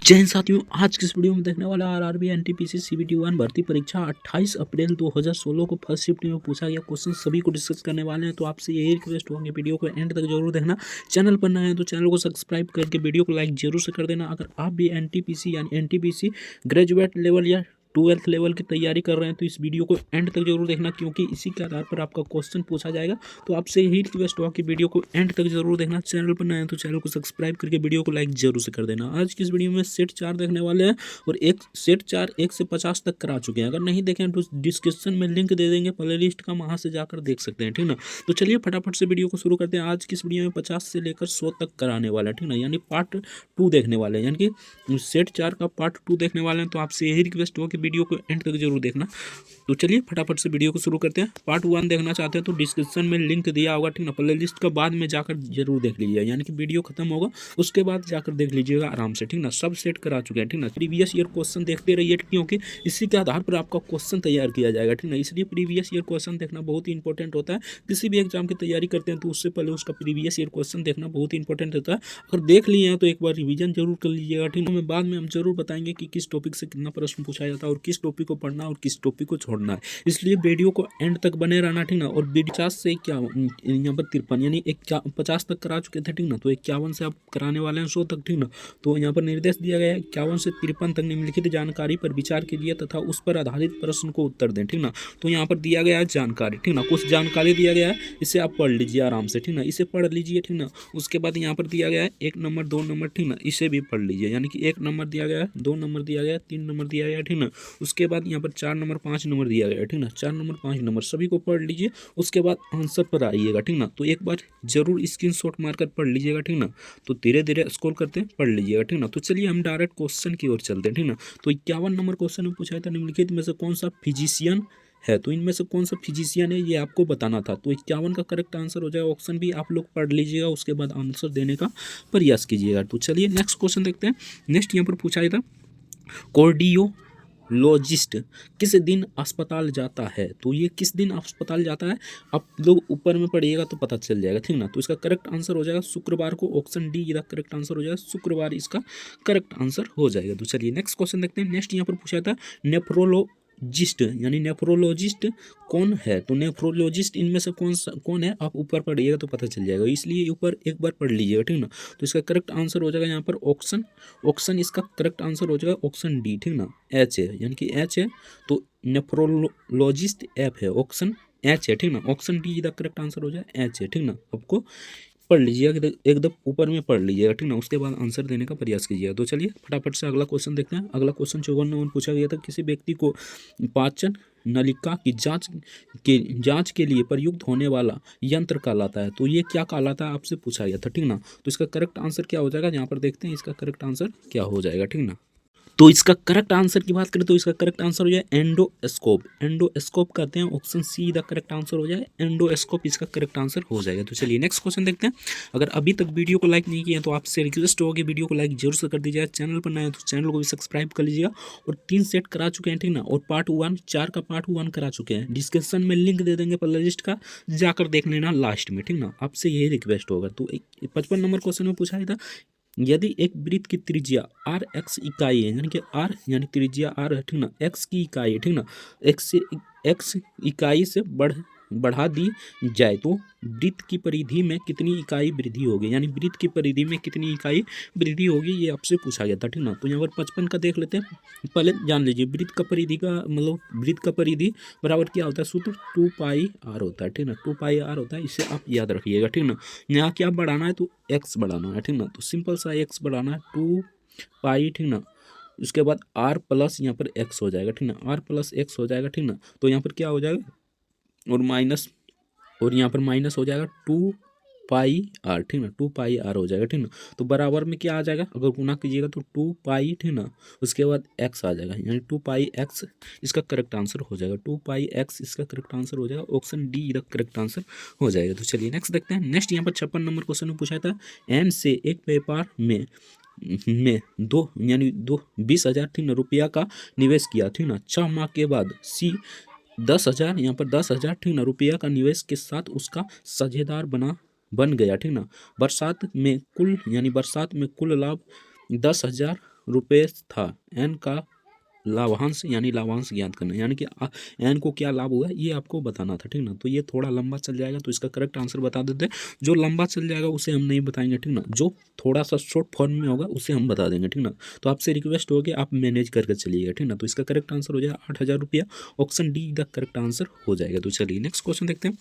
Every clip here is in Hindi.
जय हिंद साथियों, आज की इस वीडियो में देखने वाला आरआरबी एनटीपीसी सीबीटी 1 भर्ती परीक्षा 28 अप्रैल 2016 को फर्स्ट शिफ्ट में पूछा गया क्वेश्चन सभी को डिस्कस करने वाले हैं। तो आपसे यही रिक्वेस्ट होगी, वीडियो को एंड तक जरूर देखना। चैनल पर नए हैं तो चैनल को सब्सक्राइब करके वीडियो को लाइक जरूर से कर देना। अगर आप भी एनटीपीसी यानी एनटीपीसी ग्रेजुएट लेवल या 12th लेवल की तैयारी कर रहे हैं तो इस वीडियो को एंड तक जरूर देखना, क्योंकि इसी के आधार पर आपका क्वेश्चन पूछा जाएगा। तो आपसे यही रिक्वेस्ट होगा कि वीडियो को एंड तक जरूर देखना। चैनल पर नए हैं तो चैनल को सब्सक्राइब करके वीडियो को लाइक जरूर से कर देना। आज की इस वीडियो में सेट 4 देखने वाले हैं और एक सेट 4 1 से 50 तक करा चुके हैं। अगर नहीं देखें तो डिस्क्रिप्शन में लिंक दे देंगे प्ले लिस्ट का, वहाँ से जाकर देख सकते हैं, ठीक ना। तो चलिए फटाफट से वीडियो को शुरू करते हैं। आज की इस वीडियो में 50 से लेकर 100 तक कराने वाला है, ठीक ना, यानी पार्ट 2 देखने वाले हैं, यानी कि सेट 4 का पार्ट 2 देखने वाले हैं। तो आपसे यही रिक्वेस्ट हो कि वीडियो को एंड तक जरूर देखना। तो चलिए फटाफट से वीडियो को शुरू करते हैं। पार्ट 1 देखना चाहते हैं तो डिस्क्रिप्शन में लिंक दिया होगा, ठीक ना। प्ले लिस्ट का बाद में जाकर जरूर देख लीजिएगा, यानी कि वीडियो खत्म होगा उसके बाद जाकर देख लीजिएगा आराम से, ठीक ना। सब सेट करा चुके हैं, ठीक ना। प्रीवियस ईयर क्वेश्चन देखते रहिए, क्योंकि इसी के आधार पर आपका क्वेश्चन तैयार किया जाएगा, ठीक ना। इसलिए प्रीवियस ईयर क्वेश्चन देखना बहुत ही इंपॉर्टेंट होता है। किसी भी एग्जाम की तैयारी करते हैं तो उससे पहले उसका प्रीवियस ईयर क्वेश्चन देखना बहुत ही इंपॉर्टेंट होता है। अगर देख लिए हैं तो एक बार रिवीजन जरूर कर लीजिएगा, ठीक है। बाद में हम जरूर बताएंगे कि किस टॉपिक से कितना प्रश्न पूछा जाता है और किस टॉपिक को पढ़ना और किस टॉपिक को छोड़ना है। इसलिए वीडियो को एंड तक बने रहना, ठीक ना। और 50 से क्या यहाँ पर 53 यानी 50 तक करा चुके थे, ठीक ना। तो 51 से आप कराने वाले हैं 100 तक, ठीक ना। तो यहाँ पर निर्देश दिया गया है 51 से 53 तक निम्नलिखित जानकारी पर विचार कीजिए तथा उस पर आधारित प्रश्न को उत्तर दें, ठीक ना। तो यहाँ पर दिया गया है जानकारी, ठीक ना। कुछ जानकारी दिया गया है, इसे आप पढ़ लीजिए आराम से, ठीक ना। इसे पढ़ लीजिए, ठीक ना। उसके बाद यहाँ पर दिया गया है 1 नंबर 2 नंबर, ठीक ना। इसे भी पढ़ लीजिए, यानी कि 1 नंबर दिया गया है, 2 नंबर दिया गया है, 3 नंबर दिया गया है, ठीक ना। उसके बाद यहाँ पर 4 नंबर 5 नंबर दिया गया है, ठीक ना। 4 नंबर 5 नंबर सभी को पढ़ लीजिए। उसके बाद आंसर पर आइएगा, ठीक ना। तो एक बार जरूर स्क्रीनशॉट मारकर पढ़ लीजिएगा, ठीक ना। तो धीरे धीरे स्क्रॉल करते हैं, पढ़ लीजिएगा, ठीक ना। तो चलिए हम डायरेक्ट क्वेश्चन की ओर चलते हैं, ठीक ना। तो 51 नंबर क्वेश्चन में पूछा था निम्नलिखित में से कौन सा फिजिशियन है। तो इनमें से कौन सा फिजिशियन है ये आपको बताना था। तो 51 का करेक्ट आंसर हो जाएगा ऑप्शन भी। आप लोग पढ़ लीजिएगा, उसके बाद आंसर देने का प्रयास कीजिएगा। तो चलिए नेक्स्ट क्वेश्चन देखते हैं। नेक्स्ट यहाँ पर पूछा था कार्डियोलॉजिस्ट किस दिन अस्पताल जाता है। तो ये किस दिन अस्पताल जाता है आप लोग ऊपर में पढ़िएगा तो पता चल जाएगा, ठीक ना। तो इसका करेक्ट आंसर हो जाएगा शुक्रवार को। ऑप्शन डी इसका करेक्ट आंसर हो जाएगा, शुक्रवार इसका करेक्ट आंसर हो जाएगा। तो चलिए नेक्स्ट क्वेश्चन देखते हैं। नेक्स्ट यहाँ पर पूछा था नेफ्रोलॉजिस्ट यानी नेफ्रोलॉजिस्ट कौन है। तो नेफ्रोलॉजिस्ट इनमें से कौन है आप ऊपर पढ़िएगा तो पता चल जाएगा, इसलिए ऊपर एक बार पढ़ लीजिएगा, ठीक ना। तो इसका करेक्ट आंसर हो जाएगा यहाँ पर ऑप्शन इसका करेक्ट आंसर हो जाएगा ऑप्शन डी, ठीक ना। एच है, यानी कि एच है। तो नेफ्रोलॉजिस्ट एफ है, ऑप्शन एच है, ठीक ना। ऑप्शन डी का करेक्ट आंसर हो जाए एच है, ठीक ना। आपको पढ़ लीजिएगा, एकदम ऊपर में पढ़ लीजिएगा, ठीक ना। उसके बाद आंसर देने का प्रयास कीजिएगा। तो चलिए फटाफट से अगला क्वेश्चन देखते हैं। अगला क्वेश्चन 54 नंबर पूछा गया था किसी व्यक्ति को पाचन नलिका की जांच के लिए प्रयुक्त होने वाला यंत्र कहलाता है। तो ये क्या कहलाता है आपसे पूछा गया था, ठीक ना। तो इसका करेक्ट आंसर क्या हो जाएगा यहाँ पर देखते हैं इसका करेक्ट आंसर क्या हो जाएगा, ठीक ना। तो इसका करेक्ट आंसर की बात करें तो इसका करेक्ट आंसर हो जाए एंडोस्कोप। एंडोस्कोप कहते हैं, option see the correct answer हो जाए एंडोस्कोप, इसका करेक्ट आंसर हो जाएगा। तो चलिए नेक्स्ट क्वेश्चन देखते हैं। अगर अभी तक वीडियो को लाइक नहीं किया तो आपसे रिक्वेस्ट होगी वीडियो को लाइक जरूर से कर दीजिएगा। चैनल पर नए हैं तो चैनल को भी सब्सक्राइब कर लीजिएगा। और 3 सेट करा चुके हैं, ठीक ना। और पार्ट 1 4 का पार्ट 1 करा चुके हैं। डिस्क्रिप्शन में लिंक दे देंगे प्ले लिस्ट का, जाकर देख लेना लास्ट में, ठीक ना। आपसे यही रिक्वेस्ट होगा। तो 55 नंबर क्वेश्चन में पूछा था यदि एक वृत्त की त्रिज्या आर एक्स इकाई है, यानी कि आर यानी त्रिज्या आर है, ठीक ना। एक्स की इकाई है, ठीक ना। एक्स इकाई से बढ़ा दी जाए तो वृत्त की परिधि में कितनी इकाई वृद्धि होगी, यानी वृत्त की परिधि में कितनी इकाई वृद्धि होगी ये आपसे पूछा गया था, ठीक ना। तो यहाँ पर 55 का देख लेते हैं। पहले जान लीजिए वृत्त का परिधि का मतलब वृत्त का परिधि बराबर क्या होता है, सूत्र 2 पाई आर होता है, ठीक ना। 2 पाई आर होता है, इसे आप याद रखिएगा, ठीक ना। यहाँ क्या बढ़ाना है तो एक्स बढ़ाना है, ठीक ना। तो सिंपल सा एक्स बढ़ाना है 2 पाई, ठीक ना। उसके बाद आर प्लस यहाँ पर एक्स हो जाएगा, ठीक ना। आर प्लस एक्स हो जाएगा, ठीक ना। तो यहाँ पर क्या हो जाएगा और यहाँ पर माइनस हो जाएगा 2 पाई आर, ठीक ना। 2 पाई आर हो जाएगा, ठीक ना। तो बराबर में क्या आ जाएगा, अगर गुना कीजिएगा तो 2 पाई, ठीक ना। उसके बाद एक्स आ जाएगा, यानी 2 पाई एक्स इसका करेक्ट आंसर हो जाएगा। 2 पाई एक्स इसका करेक्ट आंसर हो जाएगा। ऑप्शन डी का करेक्ट आंसर हो जाएगा। तो चलिए नेक्स्ट देखते हैं। नेक्स्ट यहाँ पर 56 नंबर क्वेश्चन में पूछा था एन से एक व्यापार में 20,000 ठीक ना रुपया का निवेश किया, ठीक ना। 6 माह के बाद सी 10,000 यहाँ पर 10,000 ठीक ना रुपया का निवेश के साथ उसका साझेदार बन गया, ठीक ना। बरसात में कुल लाभ 10,000 रुपये था। एन का लाभांश यानी लाभांश ज्ञात करना, यानी कि एन को क्या लाभ हुआ ये आपको बताना था, ठीक ना। तो ये थोड़ा लंबा चल जाएगा तो इसका करेक्ट आंसर बता देते हैं। जो लंबा चल जाएगा उसे हम नहीं बताएंगे, ठीक ना। जो थोड़ा सा शॉर्ट फॉर्म में होगा उसे हम बता देंगे, ठीक ना। तो आपसे रिक्वेस्ट होगी आप मैनेज करके चलिएगा, ठीक ना। तो इसका करेक्ट आंसर हो जाएगा 8,000 रुपया। Option D the correct answer हो जाएगा। तो चलिए नेक्स्ट क्वेश्चन देखते हैं।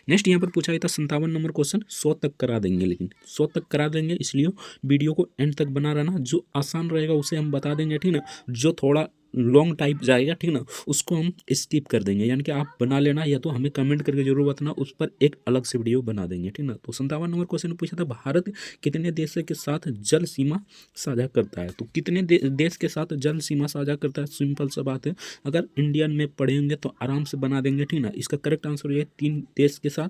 नेक्स्ट यहाँ पर पूछा गया था 57 नंबर क्वेश्चन। 100 तक करा देंगे, लेकिन 100 तक करा देंगे, इसलिए वीडियो को एंड तक बना रहना। जो आसान रहेगा उसे हम बता देंगे, ठीक ना। जो थोड़ा लॉन्ग टाइप जाएगा, ठीक ना, उसको हम स्किप कर देंगे। यानी कि आप बना लेना या तो हमें कमेंट करके जरूर बताना, उस पर एक अलग से वीडियो बना देंगे, ठीक ना। तो 57 नंबर क्वेश्चन पूछा था भारत कितने देश के साथ जल सीमा साझा करता है। तो कितने देश के साथ जल सीमा साझा करता है, सिंपल सा बात है। अगर इंडियन में पढ़ेंगे तो आराम से बना देंगे, ठीक ना। इसका करेक्ट आंसर हो जाएगा 3 देश के साथ।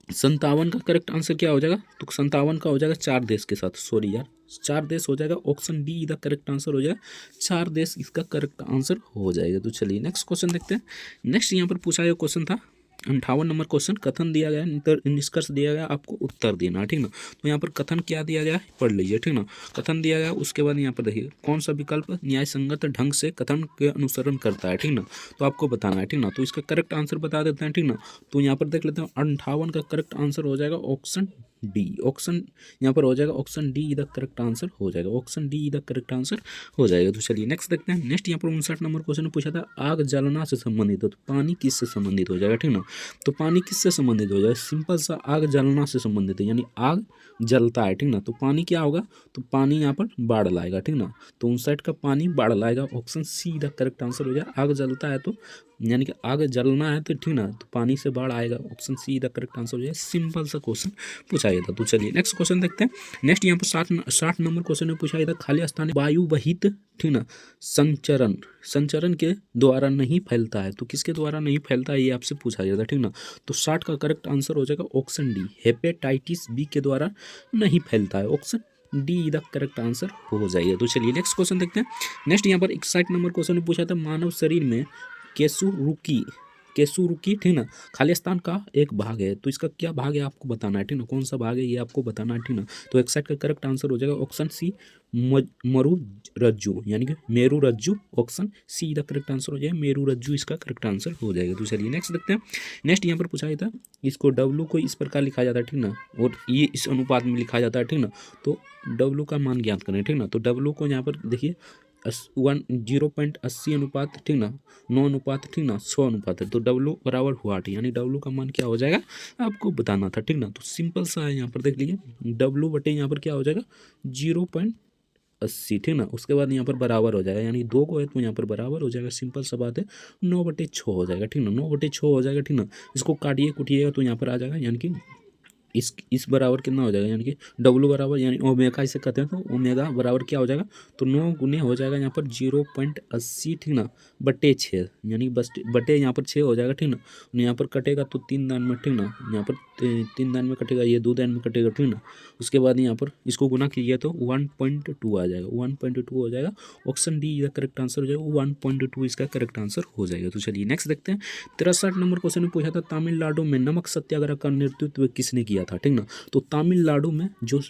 57 का करेक्ट आंसर क्या हो जाएगा, तो 57 का हो जाएगा 4 देश के साथ। सॉरी यार, 4 देश हो जाएगा। ऑप्शन डी इधर करेक्ट आंसर हो जाएगा, 4 देश इसका करेक्ट आंसर हो जाएगा। तो चलिए नेक्स्ट क्वेश्चन देखते हैं। नेक्स्ट यहाँ पर पूछा गया क्वेश्चन था 58 नंबर क्वेश्चन। कथन दिया गया, निष्कर्ष दिया गया, आपको उत्तर देना, ठीक ना। तो यहाँ पर कथन क्या दिया गया है पढ़ लीजिए, ठीक ना। कथन दिया गया, उसके बाद यहाँ पर देखिए कौन सा विकल्प न्याय संगत ढंग से कथन के अनुसरण करता है, ठीक ना। तो आपको बताना है, ठीक ना। तो इसका करेक्ट आंसर बता देते हैं, ठीक ना। तो यहाँ पर देख लेते हैं 58 का करेक्ट आंसर हो जाएगा ऑप्शन डी। ऑप्शन यहाँ पर हो जाएगा ऑप्शन डी इधर करेक्ट आंसर हो जाएगा। ऑप्शन डी इधर करेक्ट आंसर हो जाएगा। तो चलिए नेक्स्ट देखते हैं। नेक्स्ट यहाँ पर 59 नंबर क्वेश्चन पूछा था आग जलना से संबंधित हो, तो पानी किससे संबंधित हो जाएगा, ठीक ना। तो पानी किससे संबंधित हो जाएगा, सिंपल सा आग जलना से संबंधित है, यानी आग जलता है, ठीक ना। तो पानी क्या होगा, तो पानी यहाँ पर बाढ़ लाएगा, ठीक ना। तो 59 का पानी बाढ़ लाएगा। Option see the correct answer हो जाएगा। आग जलता है तो यानी कि आग जलना है तो, ठीक ना, तो पानी से बाढ़ आएगा। Option see the correct answer हो जाएगा। सिंपल सा क्वेश्चन पूछा गया था। तो चलिए नेक्स्ट क्वेश्चन देखते हैं। नेक्स्ट यहाँ पर 60 नंबर क्वेश्चन में पूछा गया था खाली स्थान वायु वहित, ठीक ना, संचरण के द्वारा नहीं फैलता है। तो किसके द्वारा नहीं फैलता है ये आपसे पूछा गया था, ठीक ना। तो 60 का करेक्ट आंसर हो जाएगा ऑप्शन डी, हेपेटाइटिस बी के द्वारा नहीं फैलता है। Option D the correct answer हो जाएगा। तो चलिए नेक्स्ट क्वेश्चन देखते हैं। नेक्स्ट यहाँ पर 61 नंबर क्वेश्चन में पूछा था मानव शरीर में केसुरुकी, ठीक ना, खाली स्थान का एक भाग है। तो इसका क्या भाग है आपको बताना है, ठीक ना। कौन सा भाग है ये आपको बताना है, ठीक ना। तो 61 का करेक्ट आंसर हो जाएगा ऑप्शन सी मरु रज्जु, यानी कि मेरु रज्जु। Option see the correct answer हो जाएगा, मेरु रज्जु इसका करेक्ट आंसर हो जाएगा। तो चलिए नेक्स्ट देखते हैं। नेक्स्ट यहाँ पर पूछा गया था इसको डब्लू को इस प्रकार लिखा जाता है, ठीक ना, और ये इस अनुपात में लिखा जाता है, ठीक ना। तो डब्लू का मान ज्ञात करें, ठीक ना। तो डब्लू को यहाँ पर देखिए 0.80 अनुपात, ठीक ना, 9 अनुपात, ठीक ना, 6 अनुपात है। तो डब्लू बराबर हुआ 8, यानी डब्लू का मान क्या हो जाएगा आपको बताना था, ठीक ना। तो सिंपल सा है, यहाँ पर देख लीजिए डब्लू बटे यहाँ पर क्या हो जाएगा 0.80, ठीक ना। उसके बाद यहाँ पर बराबर हो जाएगा, यानी 2 को है तो यहाँ पर बराबर हो जाएगा। सिंपल सा बात है, 9/6 हो जाएगा, ठीक ना। 9/6 हो जाएगा, ठीक ना। इसको काटिए कुटिएगा तो यहाँ पर आ जाएगा, यानी कि इस बराबर कितना हो जाएगा, यानी कि डब्लू बराबर, यानी ओमेगा इसे कहते हैं। तो ओमेगा बराबर क्या हो जाएगा, तो 9 गुने हो जाएगा यहाँ पर 0.80, ठीक ना, बटे 6, यानी बस बटे यहाँ पर 6 हो जाएगा, ठीक ना। यहाँ पर कटेगा तो 3 दान में, ठीक ना, यहाँ पर 3 दान में कटेगा, ये 2 दान में कटेगा, ठीक ना। उसके बाद यहाँ पर इसको गुना कीजिए तो 1.2 आ जाएगा, 1.2 हो जाएगा। ऑप्शन डी इसका करेक्ट आंसर हो जाएगा, 1.2 इसका करेक्ट आंसर हो जाएगा। तो चलिए नेक्स्ट देखते हैं। 63 नंबर क्वेश्चन में पूछा था तमिलनाडु में नमक सत्याग्रह का नेतृत्व किसने किया था, ठीक ना। तो तमिलनाडु में जो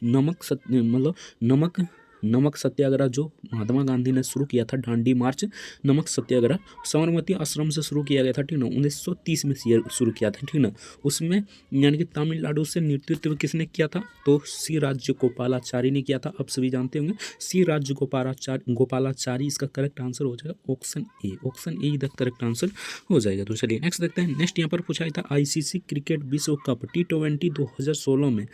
नमक सत्याग्रह जो महात्मा गांधी ने शुरू किया था, डांडी मार्च नमक सत्याग्रह साबरमती आश्रम से शुरू किया गया था, ठीक ना। 1930 में शुरू किया था, ठीक ना। उसमें यानी कि तमिलनाडु से नेतृत्व किसने किया था, तो सी राज्य गोपालाचारी ने किया था। आप सभी जानते होंगे सी राज्य गोपालाचारी इसका करेक्ट आंसर हो जाएगा option A. Option A the correct answer हो जाएगा। तो चलिए नेक्स्ट देखते हैं। नेक्स्ट यहाँ पर पूछा गया था आईसीसी क्रिकेट विश्व कप T20 2016 में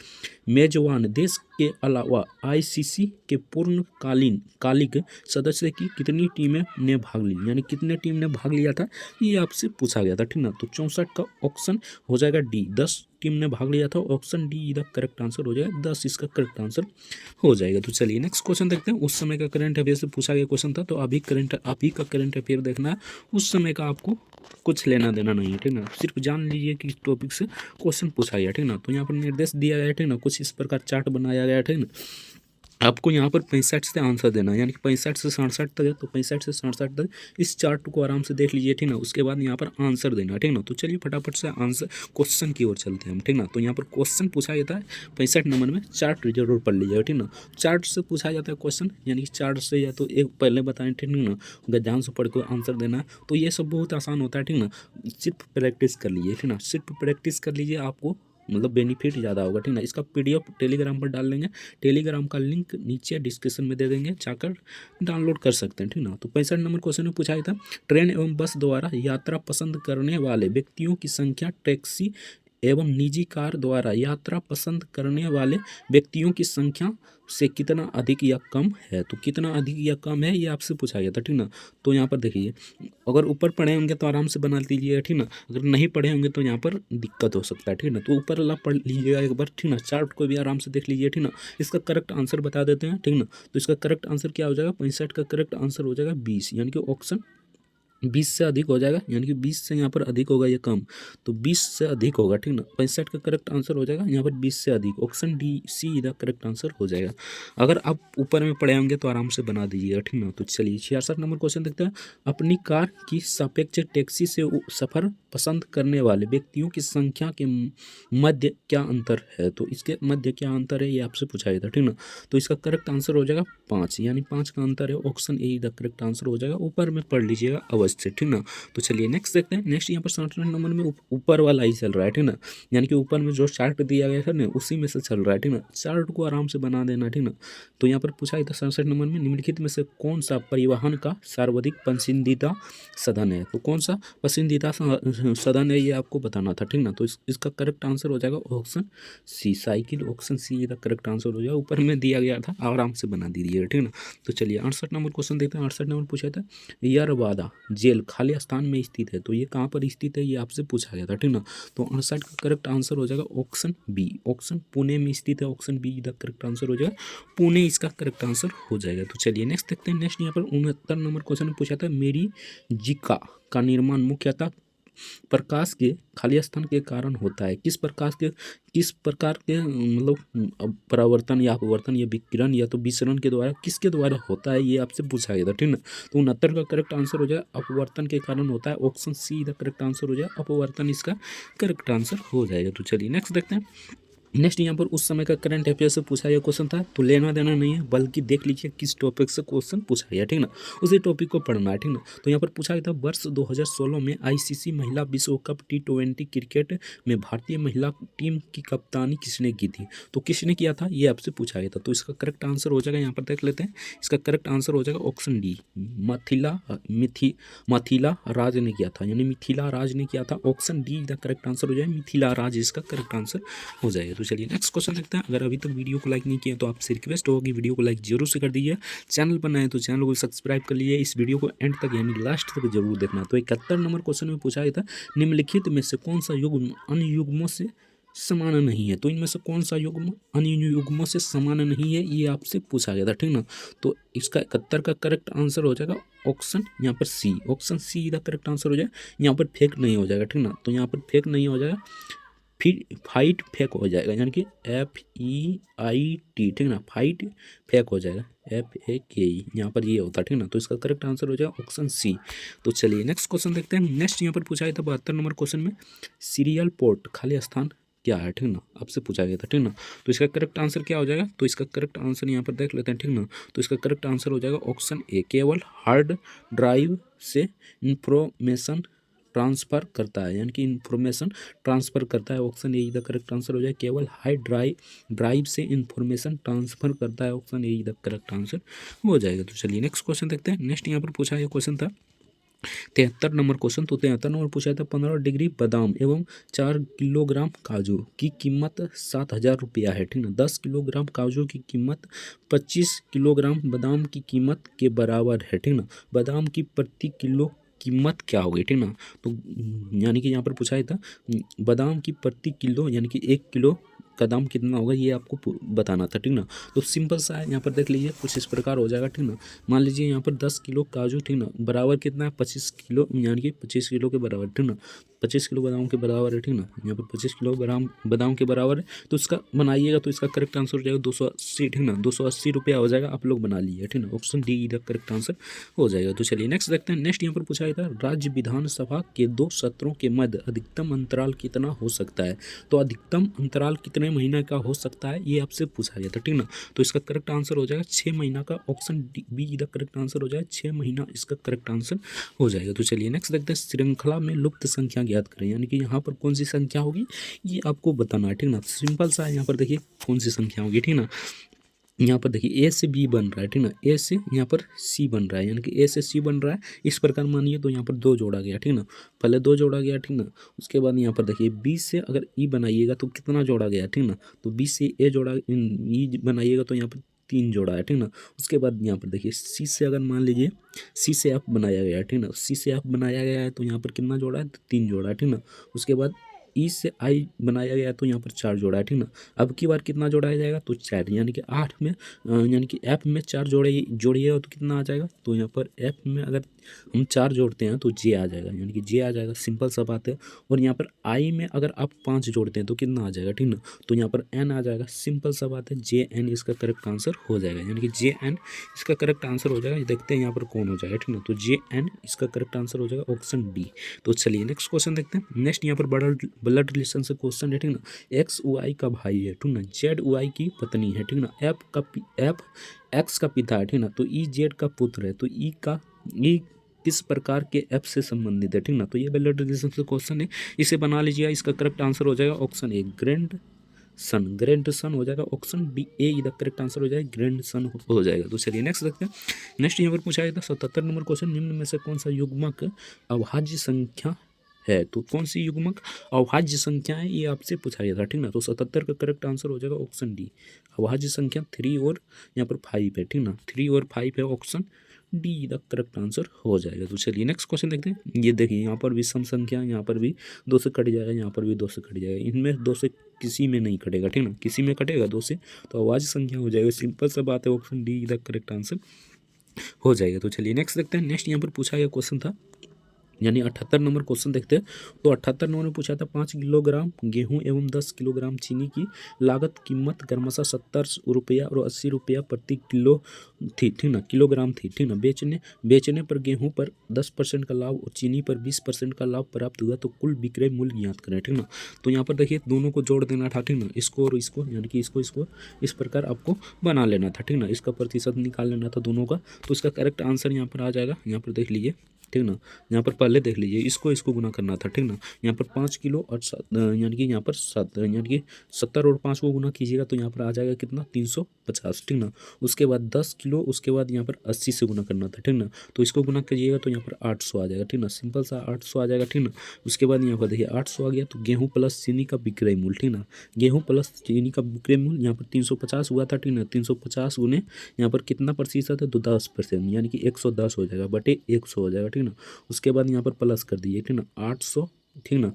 मेजबान देश के अलावा आईसीसी के पूर्णकालिक सदस्य की कितनी टीमें ने भाग ली, यानी कितने टीम ने भाग लिया था ये आपसे पूछा गया था, ठीक ना। तो 64 का ऑप्शन हो जाएगा डी, 10 टीम ने भाग लिया था। ऑप्शन डी इधर करेक्ट आंसर हो जाएगा, 10 इसका करेक्ट आंसर हो जाएगा। तो चलिए नेक्स्ट क्वेश्चन देखते हैं। उस समय का करंट अफेयर से पूछा गया क्वेश्चन था, तो आप ही का करंट अफेयर देखना है। उस समय का आपको कुछ लेना देना नहीं है, ठीक ना। सिर्फ जान लीजिए कि टॉपिक से क्वेश्चन पूछा गया, ठीक ना। तो यहाँ पर निर्देश दिया गया है, ठीक ना। कुछ इस प्रकार चार्ट बनाया गया है, ठीक ना। आपको यहाँ पर 65 से आंसर देना है, यानी कि 65 से 67 तक है, तो 65 से 67 तक इस चार्ट को आराम से देख लीजिए, ठीक ना। उसके बाद यहाँ पर आंसर देना, ठीक ना। तो चलिए फटाफट से आंसर क्वेश्चन की ओर चलते हैं हम, ठीक ना। तो यहाँ पर क्वेश्चन पूछा जाता है 65 नंबर में, चार्ट जरूर पढ़ लीजिएगा, ठीक ना। चार्ट से पूछा जाता है क्वेश्चन, यानी कि चार्ट से या तो एक पहले बताएं, ठीक ना, ध्यान से पढ़ कर आंसर देना है। तो ये सब बहुत आसान होता है, ठीक ना। सिर्फ प्रैक्टिस कर लीजिए, ठीक ना, सिर्फ प्रैक्टिस कर लीजिए, आपको मतलब बेनिफिट ज़्यादा होगा, ठीक ना। इसका PDF टेलीग्राम पर डाल लेंगे, टेलीग्राम का लिंक नीचे डिस्क्रिप्शन में दे देंगे, जाकर डाउनलोड कर सकते हैं, ठीक ना। तो 65 नंबर क्वेश्चन में पूछा था, ट्रेन एवं बस द्वारा यात्रा पसंद करने वाले व्यक्तियों की संख्या टैक्सी एवं निजी कार द्वारा यात्रा पसंद करने वाले व्यक्तियों की संख्या से कितना अधिक या कम है। तो कितना अधिक या कम है ये आपसे पूछा गया था, ठीक ना। तो यहाँ पर देखिए, अगर ऊपर पढ़े होंगे तो आराम से बना लीजिएगा, ठीक ना। अगर नहीं पढ़े होंगे तो यहाँ पर दिक्कत हो सकता है, ठीक ना। तो ऊपर वाला पढ़ लीजिएगा एक बार, ठीक ना। चार्ट को भी आराम से देख लीजिए, ठीक ना। इसका करेक्ट आंसर बता देते हैं, ठीक ना। तो इसका करेक्ट आंसर क्या हो जाएगा, 65 का करेक्ट आंसर हो जाएगा 20, यानी कि ऑप्शन 20 से अधिक हो जाएगा, यानी कि 20 से यहाँ पर अधिक होगा या कम, तो 20 से अधिक होगा, ठीक ना। 65 का करेक्ट आंसर हो जाएगा यहाँ पर 20 से अधिक, ऑप्शन D, C इधर करेक्ट आंसर हो जाएगा। अगर आप ऊपर में पढ़े होंगे तो आराम से बना दीजिएगा, ठीक ना। तो चलिए 66 नंबर क्वेश्चन देखते हैं, अपनी कार की सापेक्ष टैक्सी से सफ़र पसंद करने वाले व्यक्तियों की संख्या के मध्य क्या अंतर है। तो इसके मध्य क्या अंतर है ये आपसे पूछा गया था, ठीक ना। तो इसका करेक्ट आंसर हो जाएगा 5, यानी 5 का अंतर है, ऑप्शन A इधर करेक्ट आंसर हो जाएगा। ऊपर में पढ़ लीजिएगा अवश्य से, ठीक ना। तो चलिए नेक्स्ट देखते हैं। नेक्स्ट यहाँ पर 67 नंबर में ऊपर वाला ही चल रहा है, ठीक ना, यानी कि ऊपर में जो चार्ट दिया गया है ना उसी में से चल रहा है, ठीक ना। चार्ट को आराम से बना देना, ठीक ना। तो यहाँ पर पूछा गया था 67 नंबर में, निम्नलिखित में से कौन सा परिवहन का सर्वाधिक पसंदीदा साधन है। तो कौन सा पसंदीदा साधन है ये आपको बताना था, ठीक ना। तो इसका करेक्ट आंसर हो जाएगा option C, cycle, option C इधर करेक्ट आंसर हो जाएगा। ऊपर में दिया गया था, आराम से बना दीजिएगा, ठीक ना। तो चलिए 68 नंबर क्वेश्चन देखते हैं। 68 नंबर पूछा था, यरवादा जेल खाली स्थान में स्थित है, तो ये कहाँ पर स्थित है ये आपसे पूछा गया था, ठीक ना। तो 68 का करेक्ट आंसर हो जाएगा ऑप्शन B, ऑप्शन पुणे में स्थित है, ऑप्शन B इधर करेक्ट आंसर हो जाएगा, पुणे इसका करेक्ट आंसर हो जाएगा। तो चलिए नेक्स्ट देखते हैं। नेक्स्ट यहाँ पर 69 नंबर क्वेश्चन में पूछा था, मेरी जिका का निर्माण मुख्यतः प्रकाश के खाली स्थान के कारण होता है। किस प्रकार के मतलब परावर्तन या अपवर्तन या विकिरण या तो विसरण के द्वारा, किसके द्वारा होता है ये आपसे पूछा गया था, ठीक ना। तो 69 का करेक्ट आंसर हो जाएगा अपवर्तन के कारण होता है, ऑप्शन C इधर करेक्ट आंसर हो जाएगा, अपवर्तन इसका करेक्ट आंसर हो जाएगा। तो चलिए नेक्स्ट देखते हैं। नेक्स्ट यहाँ पर उस समय का करंट अफेयर से पूछा गया क्वेश्चन था, तो लेना देना नहीं है, बल्कि देख लीजिए किस टॉपिक से क्वेश्चन पूछा गया, ठीक ना। उसी टॉपिक को पढ़ना है, ठीक ना। तो यहाँ पर पूछा गया था, वर्ष 2016 में ICC महिला विश्व कप T20 क्रिकेट में भारतीय महिला टीम की कप्तानी किसने की थी। तो किसने किया था ये आपसे पूछा गया था। तो इसका करेक्ट आंसर हो जाएगा, यहाँ पर देख लेते हैं, इसका करेक्ट आंसर हो जाएगा ऑप्शन D, मिथिला राज ने किया था, यानी मिथिला राज ने किया था, option D the correct answer हो जाएगा, मिथिला राज इसका करेक्ट आंसर हो जाएगा। तो चलिए नेक्स्ट क्वेश्चन देखते हैं। अगर अभी तक वीडियो को लाइक नहीं किया तो आपसे रिक्वेस्ट होगी वीडियो को लाइक जरूर से कर दीजिए, चैनल पर नए तो चैनल को सब्सक्राइब कर लीजिए, इस वीडियो को एंड तक यानी लास्ट तक जरूर देखना। तो 71 नंबर क्वेश्चन में पूछा गया था, निम्नलिखित में से कौन सा युग्म अन्य युग्मों से समान नहीं है। तो इनमें से कौन सा युग्म अन्य युग्मों से समान नहीं है ये आपसे पूछा गया था, ठीक ना। तो इसका 71 का करेक्ट आंसर हो जाएगा ऑप्शन यहाँ पर C, ऑप्शन C इधर करेक्ट आंसर हो जाएगा। यहाँ पर फेक नहीं हो जाएगा, ठीक ना। तो यहाँ पर फेक नहीं हो जाएगा, फिर फाइट फेक हो जाएगा, यानी कि FEIT, ठीक ना, फाइट फेक हो जाएगा, FAKE यहाँ पर ये होता है, ठीक ना। तो इसका करेक्ट आंसर हो जाएगा ऑप्शन C। तो चलिए नेक्स्ट क्वेश्चन देखते हैं। नेक्स्ट यहाँ पर पूछा गया था 72 नंबर क्वेश्चन में, सीरियल पोर्ट खाली स्थान क्या है, ठीक ना, आपसे पूछा गया था, ठीक ना। तो इसका करेक्ट आंसर क्या हो जाएगा, तो इसका करेक्ट आंसर यहाँ पर देख लेते हैं, ठीक ना। तो इसका करेक्ट आंसर हो जाएगा ऑप्शन A, केवल हार्ड ड्राइव से इंफॉर्मेशन ट्रांसफ़र करता है, यानी कि इन्फॉर्मेशन ट्रांसफ़र करता है, option A the correct answer हो जाए, केवल हाई ड्राइव से इन्फॉर्मेशन ट्रांसफ़र करता है, option A the correct answer हो जाएगा। तो चलिए नेक्स्ट क्वेश्चन देखते हैं। नेक्स्ट यहाँ पर पूछा गया क्वेश्चन था 73 नंबर क्वेश्चन। तो 73 नंबर पूछा था, 15 डिग्री बादाम एवं 4 किलोग्राम काजू की कीमत 7,000 रुपया है, ठीक ना। 10 किलोग्राम काजू की कीमत 25 किलोग्राम बादाम की कीमत के बराबर है, ठीक ना। बादाम की प्रति किलो कीमत क्या होगी, ठीक ना। तो यानी कि यहाँ पर पूछा था बादाम की प्रति किलो, यानी कि 1 किलो का दाम कितना होगा ये आपको बताना था, ठीक ना। तो सिंपल सा है, यहाँ पर देख लीजिए कुछ इस प्रकार हो जाएगा, ठीक ना। मान लीजिए यहाँ पर 10 किलो काजू, ठीक ना, बराबर कितना है 25 किलो, यानी कि 25 किलो के बराबर, ठीक ना। 25 किलो बादाम के बराबर है, ठीक ना। यहाँ पर 25 किलो बादाम के बराबर है, तो इसका बनाइएगा तो इसका करेक्ट आंसर हो जाएगा 280, ठीक ना। 280 रुपया हो जाएगा, आप लोग बना लीजिए, ठीक ना। ऑप्शन डी इधर करेक्ट आंसर हो जाएगा। तो चलिए नेक्स्ट देखते हैं। नेक्स्ट यहाँ पर पूछा गया था राज्य विधानसभा के 2 सत्रों के मध्य अधिकतम अंतराल कितना हो सकता है। तो अधिकतम अंतराल कितने महीने का हो सकता है, ये आपसे पूछा गया था, ठीक ना। तो इसका करेक्ट आंसर हो जाएगा 6 महीना का। ऑप्शन बी इधर करेक्ट आंसर हो जाएगा 6 महीना, इसका करेक्ट आंसर हो जाएगा। तो चलिए नेक्स्ट देखते हैं। श्रृंखला में लुप्त संख्या ज्ञात करें, यानी कि यहाँ पर कौन सी संख्या होगी ये आपको बताना है, ठीक ना। सिंपल सा है, यहाँ पर देखिए कौन सी संख्या होगी, ठीक ना। यहाँ पर देखिए ए से बी बन रहा है, ठीक ना। ए से यहाँ पर सी बन रहा है, यानी कि ए से सी बन रहा है, इस प्रकार मानिए तो यहाँ पर 2 जोड़ा गया, ठीक ना। पहले 2 जोड़ा गया, ठीक ना। उसके बाद यहाँ पर देखिए बी से अगर ई बनाइएगा तो कितना जोड़ा गया, ठीक ना। तो बी से ए जोड़ा ई बनाइएगा तो यहाँ पर 3 जोड़ा है, ठीक ना। उसके बाद यहाँ पर देखिए सी से अगर मान लीजिए सी से एफ बनाया गया है, ठीक ना। सी से एफ बनाया गया है तो यहाँ पर कितना जोड़ा है, 3 जोड़ा है, ठीक ना। उसके बाद ई से आई बनाया गया है तो यहाँ पर 4 जोड़ा है, ठीक ना। अब की बार कितना जोड़ाया जाएगा, तो 4, यानी कि 8 में यानी कि एफ में 4 जोड़िएगा तो कितना आ जाएगा। तो यहाँ पर एफ में अगर हम 4 जोड़ते हैं तो जे आ जाएगा, यानी कि जे आ जाएगा, सिंपल सा बात है। और यहाँ पर आई में अगर आप 5 जोड़ते हैं तो कितना आ जाएगा, ठीक ना। तो यहाँ पर एन आ जाएगा, सिंपल सा बात है, जे एन इसका करेक्ट आंसर हो जाएगा, यानी कि जे एन इसका करेक्ट आंसर हो जाएगा। देखते हैं यहाँ पर कौन हो जाएगा, ठीक ना। तो जे एन इसका करेक्ट आंसर हो जाएगा ऑप्शन डी। तो चलिए नेक्स्ट क्वेश्चन देखते हैं। नेक्स्ट यहाँ पर ब्लड रिलेशन से क्वेश्चन है, ठीक ना। एक्स वाई का भाई है, ठीक ना। जेड वाई की पत्नी है, ठीक ना। एफ एक्स का पिता है, ठीक ना। तो ई जेड का पुत्र है, तो ई किस प्रकार के एफ से संबंधित है, ठीक ना। तो ये ब्लड रिलेशन से क्वेश्चन है, इसे बना लीजिएगा। इसका करेक्ट आंसर हो जाएगा ऑप्शन ए ग्रैंड सन हो जाएगा। ऑप्शन बी ए इधर करेक्ट आंसर हो जाएगा, ग्रैंड सन हो जाएगा। तो चलिए नेक्स्ट देखते हैं। नेक्स्ट यहाँ पर पूछा गया था 77 नंबर क्वेश्चन, निम्न में से कौन सा युग्मक अभाज्य संख्या है। तो कौन सी युग्मक अभाज्य संख्या है, ये आपसे पूछा गया था, ठीक ना। तो 77 का करेक्ट आंसर हो जाएगा ऑप्शन डी। अभाज्य संख्या 3 और यहाँ पर 5 है, ठीक ना। 3 और 5 है, option D the correct answer हो जाएगा। तो चलिए नेक्स्ट क्वेश्चन देखते हैं। ये देखिए यहाँ पर भी सम संख्या, यहाँ पर भी 2 से कट जाएगा, यहाँ पर भी 2 से कट जाएगा। इनमें 2 से किसी में नहीं कटेगा, ठीक ना। किसी में कटेगा 2 से तो अभाज्य संख्या हो जाएगा, सिंपल सा बात है, option D the correct answer हो जाएगा। तो चलिए नेक्स्ट देखते हैं। नेक्स्ट यहाँ पर पूछा गया क्वेश्चन था, यानी 78 नंबर क्वेश्चन देखते हैं। तो 78 नंबर में पूछा था 5 किलोग्राम गेहूं एवं 10 किलोग्राम चीनी की लागत कीमत क्रमशः 70 रुपया और 80 रुपया प्रति किलो थी, ठीक ना, किलोग्राम थी, ठीक ना। बेचने पर गेहूं पर 10% का लाभ और चीनी पर 20% का लाभ प्राप्त हुआ, तो कुल विक्रय मूल्य ज्ञात करें, ठीक ना। तो यहाँ पर देखिए दोनों को जोड़ देना था, ठीक ना। इसको और इसको, यानी कि इसको इस प्रकार आपको बना लेना था, ठीक ना। इसका प्रतिशत निकाल लेना था दोनों का। तो इसका करेक्ट आंसर यहाँ पर आ जाएगा, यहाँ पर देख लीजिए, ठीक ना। यहाँ पर पहले देख लीजिए, इसको गुना करना था, ठीक ना। यहाँ पर 5 किलो और यानी कि यहाँ पर 7, यानी कि 70 और 5 को गुना कीजिएगा तो यहाँ पर आ जाएगा कितना, 350, ठीक ना। उसके बाद 10 किलो, उसके बाद यहाँ पर 80 से गुना करना था, ठीक ना। तो इसको गुना कीजिएगा तो यहाँ पर 800 आ जाएगा, ठीक ना। सिंपल सा 800 आ जाएगा, ठीक ना। उसके बाद यहाँ पर देखिए 800 आ गया तो गेहूँ प्लस चीनी का विक्रय मूल्य, ठीक ना। गेहूँ प्लस चीनी का विक्रय मूल्य यहाँ पर 350 हुआ था, ठीक ना। 350 गुने यहाँ पर कितना प्रतिशत है, तो 10%, यानी कि 110 हो जाएगा बटे 100 हो जाएगा, ठीक ना। उसके बाद यहाँ पर प्लस कर दीजिए, ठीक ना। 800, ठीक ना।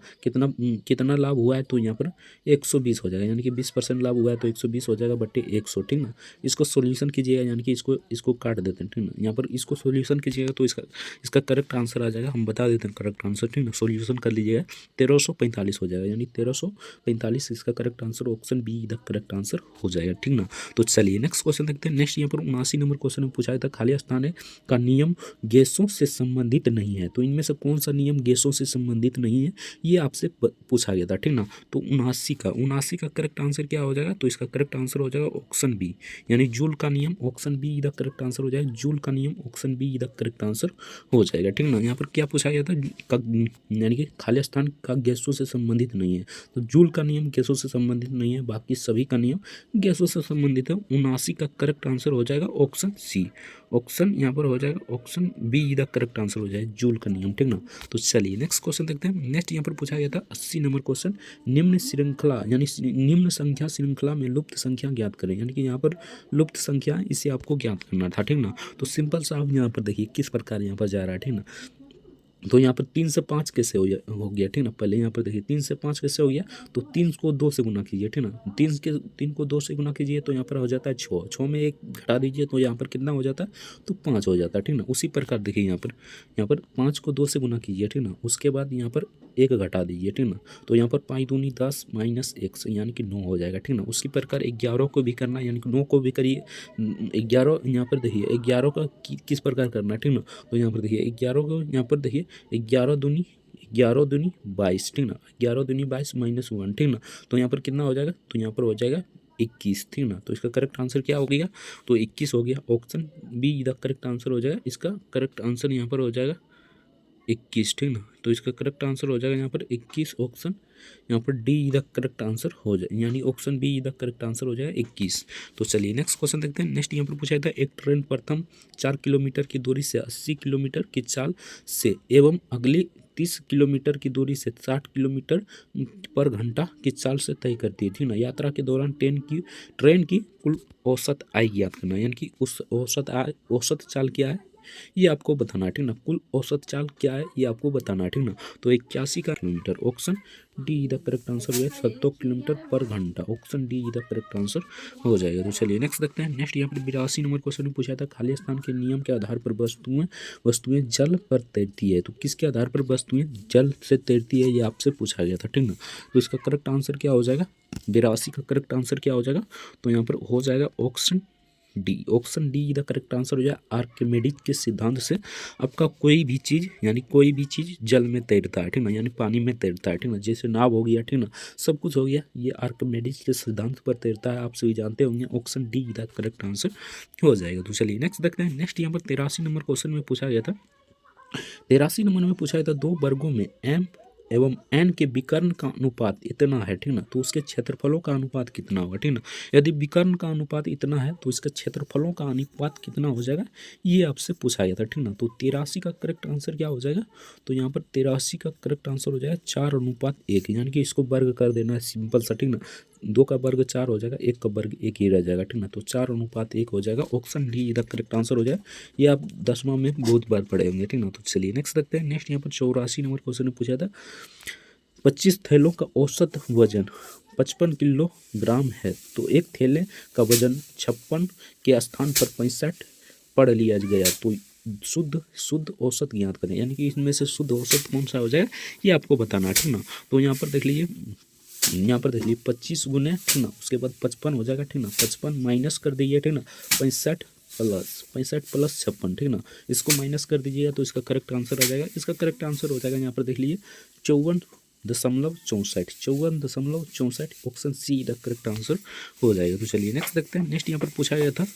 कितना लाभ हुआ है, तो यहाँ पर 120 हो जाएगा, यानी कि 20% लाभ हुआ है तो 120 हो जाएगा बटे 100, ठीक ना। इसको सॉल्यूशन कीजिएगा, यानी कि इसको काट देते हैं, ठीक ना। यहाँ पर इसको सॉल्यूशन कीजिएगा तो इसका करेक्ट आंसर आ जाएगा, हम बता देते हैं करेक्ट आंसर, ठीक ना। सॉल्यूशन कर लीजिएगा 1345 हो जाएगा, यानी 1345 इसका correct answer, option be the correct answer हो जाएगा, ठीक ना। तो चलिए नेक्स्ट क्वेश्चन देखते हैं। नेक्स्ट यहाँ पर 79 नंबर क्वेश्चन में पूछा था खाली स्थान है का नियम गैसों से संबंधित नहीं है। तो इनमें से कौन सा नियम गैसों से संबंधित नहीं है, ये आपसे पूछा गया था, ठीक ना। तो 79 का करेक्ट आंसर क्या हो जाएगा, तो इसका करेक्ट आंसर हो जाएगा ऑप्शन बी, यानी जूल का नियम, option be the correct answer हो जाएगा। जूल का नियम, option be the correct answer हो जाएगा, ठीक ना। यहाँ पर क्या पूछा गया था, यानी कि खाली स्थान का गैसों से संबंधित नहीं है, तो जूल का नियम गैसों से संबंधित नहीं है, बाकी सभी का नियम गैसों से संबंधित है। 79 का करेक्ट आंसर हो जाएगा ऑप्शन सी, ऑप्शन यहाँ पर हो जाएगा option be the correct answer हो जाएगा, जूल का नियम, ठीक ना। तो चलिए नेक्स्ट क्वेश्चन देखते हैं। नेक्स्ट यहाँ पर पूछा गया था 80 नंबर क्वेश्चन, निम्न श्रृंखला यानी निम्न संख्या श्रृंखला में लुप्त संख्या ज्ञात करें, यानी कि यहाँ पर लुप्त संख्या, इसे आपको ज्ञात करना था, ठीक ना। तो सिंपल सा आप यहाँ पर देखिए किस प्रकार यहाँ पर जा रहा है, ठीक ना। तो यहाँ पर 3 से 5 कैसे हो गया, ठीक ना। पहले यहाँ पर देखिए 3 से 5 कैसे हो गया, तो 3 को 2 से गुना कीजिए, ठीक ना। 3 को 2 से गुना कीजिए तो यहाँ पर हो जाता है 6, 6 में 1 घटा दीजिए तो यहाँ पर कितना हो जाता है, तो 5 हो जाता है, ठीक ना। उसी प्रकार देखिए यहाँ पर 5 को 2 से गुना कीजिए, ठीक ना। उसके बाद यहाँ पर 1 घटा दीजिए, ठीक ना। तो यहाँ पर 5 दूनी 10 माइनस 1 यानी कि 9 हो जाएगा, ठीक ना। उसी प्रकार 11 को भी करना, यानी कि 9 को भी करिए। 11 यहाँ पर देखिए 11 का किस प्रकार करना है, ठीक ना। तो यहाँ पर देखिए 11 को यहाँ पर देखिए 11 दूनी 22, ठीक ना। 11 दूनी 22 माइनस 1, ठीक ना। तो यहाँ पर कितना हो जाएगा, तो यहाँ पर हो जाएगा 21, ठीक ना। तो इसका करेक्ट आंसर क्या हो गया, तो 21 हो गया। Option be the correct answer हो जाएगा। इसका करेक्ट आंसर यहाँ पर हो जाएगा 21, ठीक ना। तो इसका करेक्ट आंसर हो जाएगा यहाँ पर 21। ऑप्शन यहाँ पर डी द करेक्ट आंसर हो जाए, यानी option be the correct answer हो जाएगा 21। तो चलिए नेक्स्ट क्वेश्चन देखते हैं। नेक्स्ट यहाँ पर पूछा था, एक ट्रेन प्रथम 4 किलोमीटर की दूरी से 80 किलोमीटर की चाल से एवं अगली 30 किलोमीटर की दूरी से 60 किलोमीटर पर घंटा की चाल से तय करती है, ठीक ना। यात्रा के दौरान ट्रेन की कुल औसत आय ज्ञात करना, यानी कि उस औसत चाल क्या है ये आपको बताना है, ठीक ना। कुल औसत चाल क्या है ये आपको बताना है, ठीक ना। तो 81 का kilometre, option D the correct answer हो जाएगा 70 किलोमीटर पर घंटा। Option D the correct answer हो जाएगा। तो चलिए नेक्स्ट देखते हैं। नेक्स्ट यहाँ पर 82 नंबर क्वेश्चन में पूछा था, खाली स्थान के नियम के आधार पर वस्तुएं जल पर तैरती है। तो किसके आधार पर वस्तुएं जल से तैरती है ये आपसे पूछा गया था, ठीक ना। तो इसका करेक्ट आंसर क्या हो जाएगा, 82 का करेक्ट आंसर क्या हो जाएगा, तो यहाँ पर हो जाएगा option D. Option D the correct answer हो जाए। आर्किमिडीज के सिद्धांत से आपका कोई भी चीज़, यानी कोई भी चीज़ जल में तैरता है, ठीक ना, यानी पानी में तैरता है, ठीक ना। जैसे नाव हो गया, ठीक ना, सब कुछ हो गया, ये आर्किमिडीज के सिद्धांत पर तैरता है, आप सभी जानते होंगे। Option D the correct answer हो जाएगा। तो चलिए नेक्स्ट देखते हैं। नेक्स्ट यहाँ पर 83 नंबर क्वेश्चन में पूछा गया था, 83 नंबर में पूछा गया था, 2 वर्गों में एम एवं एन के विकर्ण का अनुपात इतना है, ठीक ना। तो उसके क्षेत्रफलों का अनुपात कितना होगा, ठीक ना। यदि विकर्ण का अनुपात इतना है तो इसका क्षेत्रफलों का अनुपात कितना हो जाएगा ये आपसे पूछा गया था, ठीक ना। तो 83 का करेक्ट आंसर क्या हो जाएगा, तो यहाँ पर 83 का करेक्ट आंसर हो जाएगा 4:1, यानी कि इसको वर्ग कर देना है सिंपल सा, ठीक ना। 2 का वर्ग 4 हो जाएगा, 1 का वर्ग 1 ही रह जाएगा, ठीक ना। तो 4:1 हो जाएगा। Option D the correct answer हो जाएगा। ये आप 10वां में बहुत बार पढ़े होंगे, ठीक ना। तो चलिए नेक्स्ट देखते हैं। नेक्स्ट यहाँ पर 84 नंबर क्वेश्चन में पूछा था, 25 थैलों का औसत वजन 55 किलोग्राम है। तो एक थैले का वजन 56 के स्थान पर 65 पढ़ लिया गया, तो शुद्ध औसत ज्ञात करें, यानी कि इसमें से शुद्ध औसत कौन सा हो जाएगा ये आपको बताना है, ठीक ना। तो यहाँ पर देख लीजिए, 25 गुने, ठीक ना, उसके बाद 55 हो जाएगा, ठीक ना। 55 माइनस कर दीजिए, ठीक ना, 65 प्लस 56, ठीक ना। इसको माइनस कर दीजिएगा तो इसका करेक्ट आंसर आ जाएगा। इसका करेक्ट आंसर हो जाएगा यहाँ पर देख लीजिए 54.64 option see the correct answer हो जाएगा। तो चलिए नेक्स्ट देखते हैं। नेक्स्ट यहाँ पर पूछा गया था,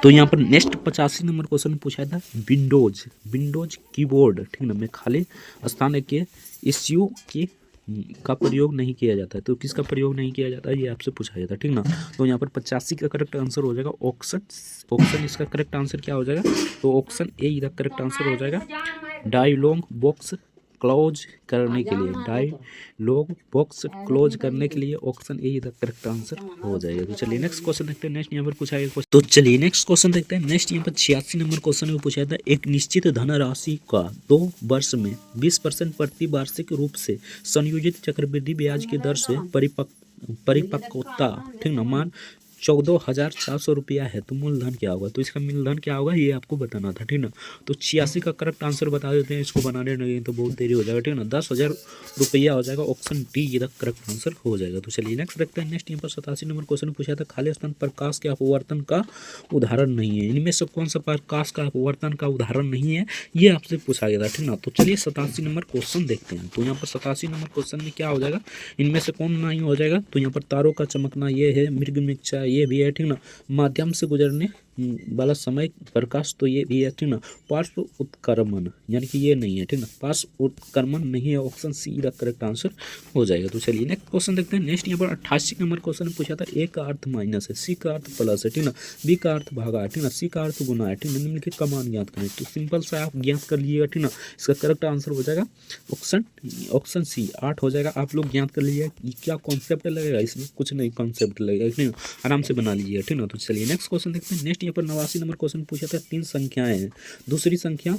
तो यहाँ पर नेक्स्ट 85 नंबर क्वेश्चन पूछा था, विंडोज कीबोर्ड, ठीक ना, में खाली स्थान के एसयू के का प्रयोग नहीं किया जाता है। तो किसका प्रयोग नहीं किया जाता है ये आपसे पूछा गया था, ठीक ना। तो यहाँ पर 85 का करेक्ट आंसर हो जाएगा ऑप्शन इसका करेक्ट आंसर क्या हो जाएगा, तो ऑप्शन ए इधर करेक्ट आंसर हो जाएगा। डायलॉग बॉक्स क्लोज करने के लिए ऑप्शन ए इधर करेक्ट आंसर हो जाएगा। तो चलिए नेक्स्ट क्वेश्चन देखते हैं। नेक्स्ट यहाँ पर पूछा गया, तो चलिए नेक्स्ट क्वेश्चन देखते हैं। नेक्स्ट यहाँ पर 86 नंबर क्वेश्चन में पूछा था, एक निश्चित धनराशि का 2 वर्ष में 20% प्रति वार्षिक रूप से संयोजित चक्रवृद्धि ब्याज की दर से परिपक्वता, ठीक ना, मान 14,400 रुपया है, तो मूलधन क्या होगा, तो इसका मूलधन क्या होगा ये आपको बताना था, ठीक ना। तो 86 का करेक्ट आंसर बता देते हैं, इसको बनाने नहीं तो बहुत देरी हो जाएगा, ठीक ना। 10,000 रुपया हो जाएगा। ऑप्शन डी ये करेक्ट आंसर हो जाएगा। तो चलिए नेक्स्ट देखते हैं। नेक्स्ट यहाँ पर 87 नंबर क्वेश्चन पूछा था, खाली स्थान प्रकाश के अपवर्तन का उदाहरण नहीं है, इनमें से कौन सा प्रकाश का अपवर्तन का उदाहरण नहीं है ये आपसे पूछा गया था, ठीक ना। तो चलिए 87 नंबर क्वेश्चन देखते हैं। तो यहाँ पर 87 नंबर क्वेश्चन में क्या हो जाएगा, इनमें से कौन नहीं हो जाएगा, तो यहाँ पर तारों का चमकना ये है, मृगमिच्छा ये भी है, ठीक ना। माध्यम से गुजरने वाला समय प्रकाश तो ये भी है, ठीक ना। पार्श्व उत्क्रमण यानी कि ये नहीं है, ठीक ना, पार्श्व उत्क्रमण नहीं है। Option see the correct answer हो जाएगा। तो चलिए नेक्स्ट क्वेश्चन देखते हैं। नेक्स्ट यहाँ पर 88 नंबर क्वेश्चन पूछा था, ए का अर्थ माइनस है, सी का अर्थ प्लस है, ठीक ना, बी का अर्थ भागा है, ठीक ना, सी का अर्थ गुना है, ठीक ना, निम्नलिखित का मान ज्ञात करें। तो सिंपल सा आप ज्ञात कर लीजिएगा, ठीक ना। इसका करेक्ट आंसर हो जाएगा ऑप्शन सी 8 हो जाएगा। आप लोग ज्ञात कर लीजिएगा क्या कॉन्सेप्ट लगेगा, इसमें कुछ नहीं कॉन्सेप्ट लगेगा, ठीक ना, आराम से बना लीजिएगा, ठीक ना। तो चलिए नेक्स्ट क्वेश्चन देखते हैं। नेक्स्ट नेक्स्ट यहाँ पर 89 नंबर क्वेश्चन पूछा था, 3 संख्याएं हैं, दूसरी संख्या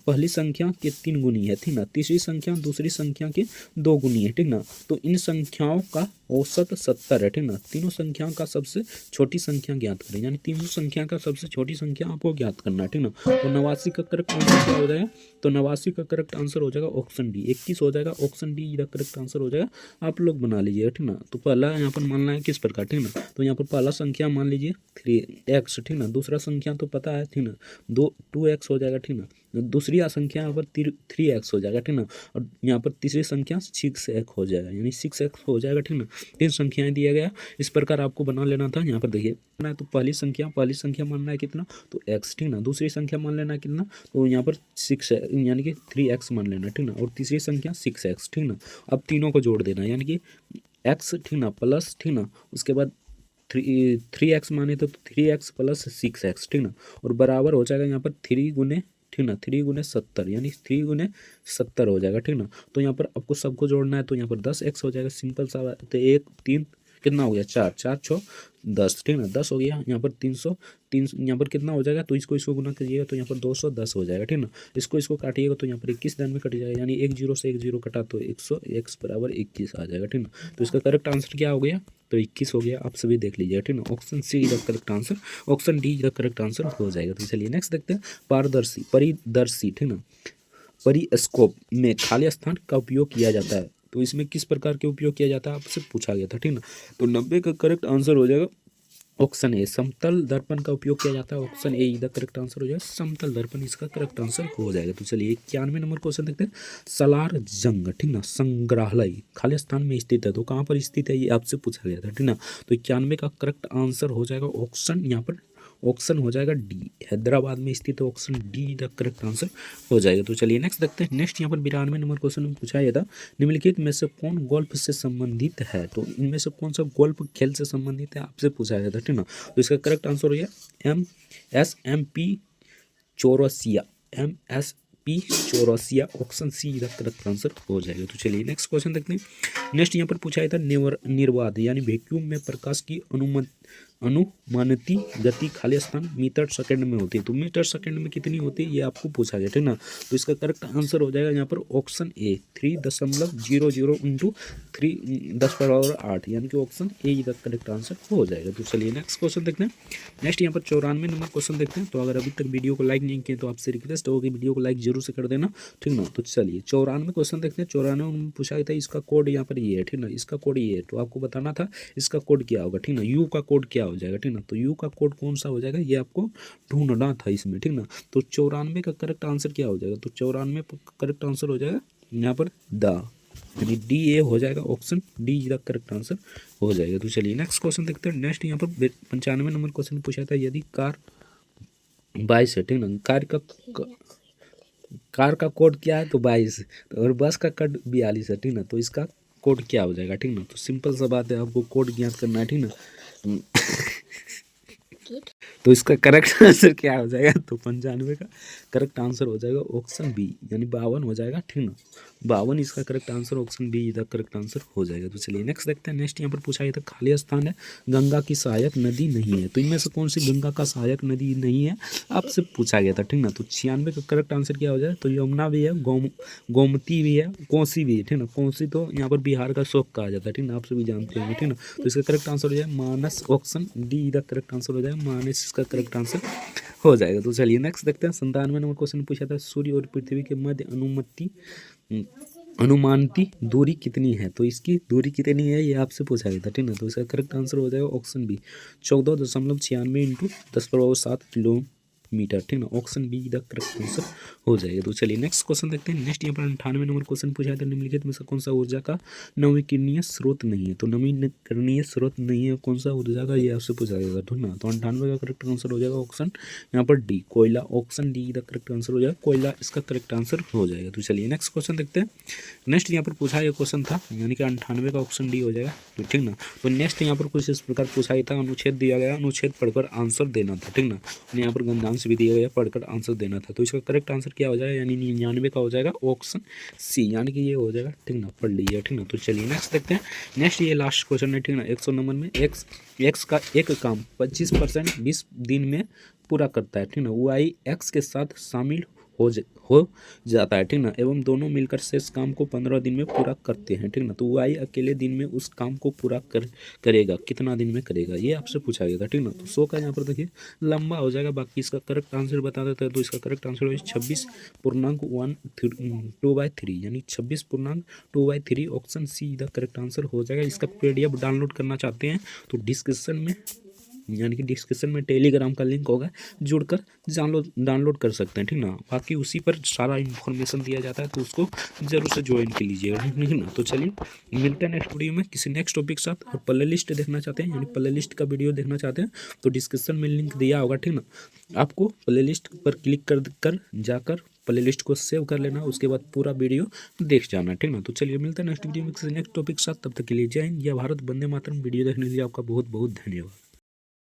पहली संख्या के 3 गुनी है, ठीक ना, तीसरी संख्या दूसरी संख्या के 2 गुनी है, ठीक ना, तो इन संख्याओं का औसत 70 है, ठीक ना, तीनों संख्याओं का सबसे छोटी संख्या ज्ञात करें, यानी तीनों संख्या का सबसे छोटी संख्या आपको ज्ञात करना है, ठीक ना। तो 89 का करेक्ट आंसर क्या हो जाएगा, तो 89 का करेक्ट आंसर हो जाएगा ऑप्शन डी, 21 हो जाएगा, ऑप्शन डी का करेक्ट आंसर हो जाएगा, आप लोग बना लीजिएगा, ठीक ना। तो पहला यहाँ पर मानना है किस प्रकार, ठीक ना, तो यहाँ पर पहला संख्या मान लीजिए 3x, ठीक ना, दूसरा संख्या तो पता है, ठीक ना, 2x हो जाएगा, ठीक ना, दूसरी संख्या यहाँ पर 3x हो जाएगा, ठीक ना, और यहाँ पर तीसरी संख्या 6x हो जाएगा, यानी 6x हो जाएगा, ठीक ना। 3 संख्याएं दिया गया, इस प्रकार आपको बना लेना था। यहाँ पर देखिए तो पहली संख्या मानना है कितना, तो x, ठीक ना, दूसरी संख्या मान लेना है कितना, तो यहाँ पर 6 यानी कि 3x मान लेना, ठीक ना, और तीसरी संख्या 6x, ठीक ना। अब तीनों को जोड़ देना, यानी कि x, ठीक ना, प्लस, ठीक ना, उसके बाद 3x माने तो 3x प्लस 6x, ठीक ना, और बराबर हो जाएगा यहाँ पर 3 गुने, ठीक ना, 3 गुने 70, यानी 3 गुने 70 हो जाएगा, ठीक ना। तो यहाँ पर आपको सबको जोड़ना है, तो यहाँ पर 10x हो जाएगा, सिंपल सा बात। तो 1 3 कितना हो गया, 4 4 6 10, ठीक ना, 10 हो गया, यहाँ पर 300 यहाँ पर कितना हो जाएगा, तो इसको गुना करिएगा तो यहाँ पर 210 हो जाएगा, ठीक ना। इसको काटिएगा तो यहाँ पर 21 दान में कट जाएगा, यानी 1 0 से 1 0 कटा तो 100, x बराबर 21 आ जाएगा, ठीक ना। तो इसका करेक्ट आंसर क्या हो गया, तो 21 हो गया, आप सभी देख लीजिए, ठीक ना। ऑप्शन सी का करेक्ट आंसर, ऑप्शन डी का करेक्ट आंसर हो जाएगा। तो चलिए नेक्स्ट देखते हैं, परिदर्शी, ठीक ना, परिस्कोप में खाली स्थान का उपयोग किया जाता है, तो इसमें किस प्रकार के उपयोग किया जाता है आपसे पूछा गया था, ठीक ना। तो 90 का करेक्ट आंसर हो जाएगा ऑप्शन ए, समतल दर्पण का उपयोग किया जाता है, ऑप्शन ए इधर करेक्ट आंसर हो जाएगा, समतल दर्पण इसका करेक्ट आंसर हो जाएगा। तो चलिए 91 नंबर क्वेश्चन देखते हैं, सलार जंग, ठीक ना, संग्रहालय खाली स्थान में स्थित है, तो कहाँ पर स्थित है ये आपसे पूछा गया था, ठीक ना। तो 91 का करेक्ट आंसर हो जाएगा ऑप्शन, यहाँ पर ऑप्शन हो जाएगा डी, हैदराबाद में स्थित है, option D the correct answer हो जाएगा। तो चलिए नेक्स्ट देखते हैं, नेक्स्ट यहाँ पर 92 नंबर क्वेश्चन में पूछा गया था, निम्नलिखित में से कौन गोल्फ से संबंधित है, तो इनमें से कौन सा गोल्फ खेल से संबंधित है आपसे पूछा गया था, ठीक ना। तो इसका करेक्ट आंसर हो गया MP Chaurasia, MSP Chaurasia, option C का करेक्ट आंसर हो जाएगा। तो चलिए नेक्स्ट क्वेश्चन देखते हैं, नेक्स्ट यहाँ पर पूछा गया था, निर्वात यानी वैक्यूम में प्रकाश की अनुमानित गति खाली स्थान मीटर सेकंड में होती है, तो मीटर सेकंड में कितनी होती है ये आपको पूछा गया, ठीक ना। तो इसका करेक्ट आंसर हो जाएगा यहाँ पर ऑप्शन ए, 3.00 इंटू 10⁸, यानी कि ऑप्शन ए का करेक्ट आंसर हो जाएगा। तो चलिए नेक्स्ट क्वेश्चन देखते हैं, नेक्स्ट यहाँ पर 94 नंबर क्वेश्चन देखते हैं। तो अगर अभी तक वीडियो को लाइक नहीं किए तो आपसे रिक्वेस्ट होगी वीडियो को लाइक जरूर से कर देना, ठीक ना। तो चलिए 94 क्वेश्चन देखते हैं, 94 में पूछा गया था, इसका कोड यहाँ पर ये है, ठीक ना, इसका कोड ये है, तो आपको बताना था इसका कोड क्या होगा, ठीक ना, यू का कोड क्या हो जाएगा, ठीक ना। तो यू का कोड कौन सा हो जाएगा ये आपको ढूंढना था इसमें, ठीक ना। तो 94 का करेक्ट आंसर क्या हो जाएगा, तो 94 करेक्ट आंसर हो जाएगा यहाँ पर द, यानी डी ए हो जाएगा, ऑप्शन डी का करेक्ट आंसर हो जाएगा। तो चलिए नेक्स्ट क्वेश्चन देखते हैं, नेक्स्ट यहाँ पर 95 नंबर क्वेश्चन पूछा था, यदि कार 22 है, ठीक ना, कार का कोड क्या है, तो 22, और बस का कोड 42 है, ठीक ना। तो इसका कोड क्या हो जाएगा, ठीक ना। तो सिंपल सा बात है, आपको कोड ज्ञात करना है, ठीक ना। तो इसका करेक्ट आंसर क्या हो जाएगा, तो 95 का करेक्ट आंसर हो जाएगा ऑप्शन बी, यानी 52 हो जाएगा, ठीक ना। 52 इसका करेक्ट आंसर, ऑप्शन बी इधर करेक्ट आंसर हो जाएगा। तो चलिए नेक्स्ट देखते हैं, नेक्स्ट यहाँ पर पूछा गया था, खाली स्थान है, गंगा की सहायक नदी नहीं है, तो इनमें से कौन सी गंगा का सहायक नदी नहीं है आपसे पूछा गया था, ठीक ना। तो 96 का करेक्ट आंसर क्या हो जाएगा, तो यमुना भी है, गोमती भी है, कोसी भी है, ठीक ना। कोसी तो यहाँ पर बिहार का शोक कहा जाता है, ठीक ना, आप सभी जानते होंगे, ठीक ना। तो इसका करेक्ट आंसर हो जाएगा मानस, ऑप्शन डी इधर करेक्ट आंसर हो जाएगा, मानस इसका करेक्ट आंसर हो जाएगा। तो चलिए नेक्स्ट देखते हैं, 97 नंबर क्वेश्चन पूछा था, सूर्य और पृथ्वी के मध्य अनुमानित दूरी कितनी है, तो इसकी दूरी कितनी है ये आपसे पूछा गया था, ठीक ना। तो इसका करेक्ट आंसर हो जाएगा ऑप्शन बी, 14.96 इंटू 10⁻7 किलोमीटर, ठीक ना, option be the correct answer हो जाएगा। तो चलिए नेक्स्ट क्वेश्चन देखते हैं, नेक्स्ट यहाँ पर 98 नंबर क्वेश्चन पूछा था, निम्नलिखित में से कौन सा ऊर्जा का नवीकरणीय स्रोत नहीं है, तो नवीकरणीय स्रोत नहीं है कौन सा ऊर्जा का ये आपसे पूछा गया, ठीक ना। तो 98 का करेक्ट आंसर हो जाएगा ऑप्शन यहाँ पर डी, कोयला, option D the correct answer हो जाएगा, कोयला इसका करेक्ट आंसर हो जाएगा। तो चलिए नेक्स्ट क्वेश्चन देखते हैं, नेक्स्ट यहाँ पर पूछा गया क्वेश्चन था, यानी कि 98 का ऑप्शन डी हो जाएगा, तो ठीक ना। तो नेक्स्ट यहाँ पर कुछ इस प्रकार पूछा गया था, अनुच्छेद दिया गया, अनुच्छेद पढ़कर आंसर देना था, ठीक ना। यहाँ पर गंधांश से भी दिया गया, पढ़कर आंसर देना था। तो इसका करेक्ट आंसर क्या हो जाएगा, यानी 99 का हो जाएगा ऑप्शन सी, यानी कि ये हो जाएगा। ठीक ना, पढ़ लीजिए। ठीक ना, तो चलिए नेक्स्ट देखते हैं। नेक्स्ट ये लास्ट क्वेश्चन है। ठीक ना, 100 नंबर में एक्स का एक काम 25% 20 दिन में पूरा करता है। ठीक ना, वाई एक्स के साथ शामिल हो जाता है। ठीक ना, एवं दोनों मिलकर शेष काम को 15 दिन में पूरा करते हैं। ठीक ना, तो वाई अकेले दिन में उस काम को पूरा करेगा, कितना दिन में करेगा, ये आपसे पूछा गया था। ठीक ना, तो 100 का यहाँ पर देखिए लंबा हो जाएगा। बाकी इसका करेक्ट आंसर बता देते हैं। तो इसका करेक्ट आंसर है 26.2/3, यानी 26.2/3 option see the correct answer हो जाएगा। इसका PDF डाउनलोड करना चाहते हैं तो डिस्क्रिप्शन में, यानी कि डिस्क्रिप्शन में टेलीग्राम का लिंक होगा, जुड़कर डाउनलोड कर सकते हैं। ठीक ना, बाकी उसी पर सारा इन्फॉर्मेशन दिया जाता है, तो उसको जरूर से ज्वाइन कर लीजिएगा। ठीक ना, तो चलिए मिलते हैं नेक्स्ट वीडियो में किसी नेक्स्ट टॉपिक के साथ। और प्ले लिस्ट देखना चाहते हैं, यानी प्ले लिस्ट का वीडियो देखना चाहते हैं, तो डिस्क्रिप्शन में लिंक दिया होगा। ठीक ना, आपको प्ले लिस्ट पर क्लिक कर जाकर प्ले लिस्ट को सेव कर लेना, उसके बाद पूरा वीडियो देख जाना। ठीक ना, तो चलिए मिलते हैं नेक्स्ट वीडियो में किसी नेक्स्ट टॉपिक के साथ। तब तक के लिए जय हिंद, या भारत, वंदे मातरम। वीडियो देखने के लिए आपका बहुत बहुत धन्यवाद।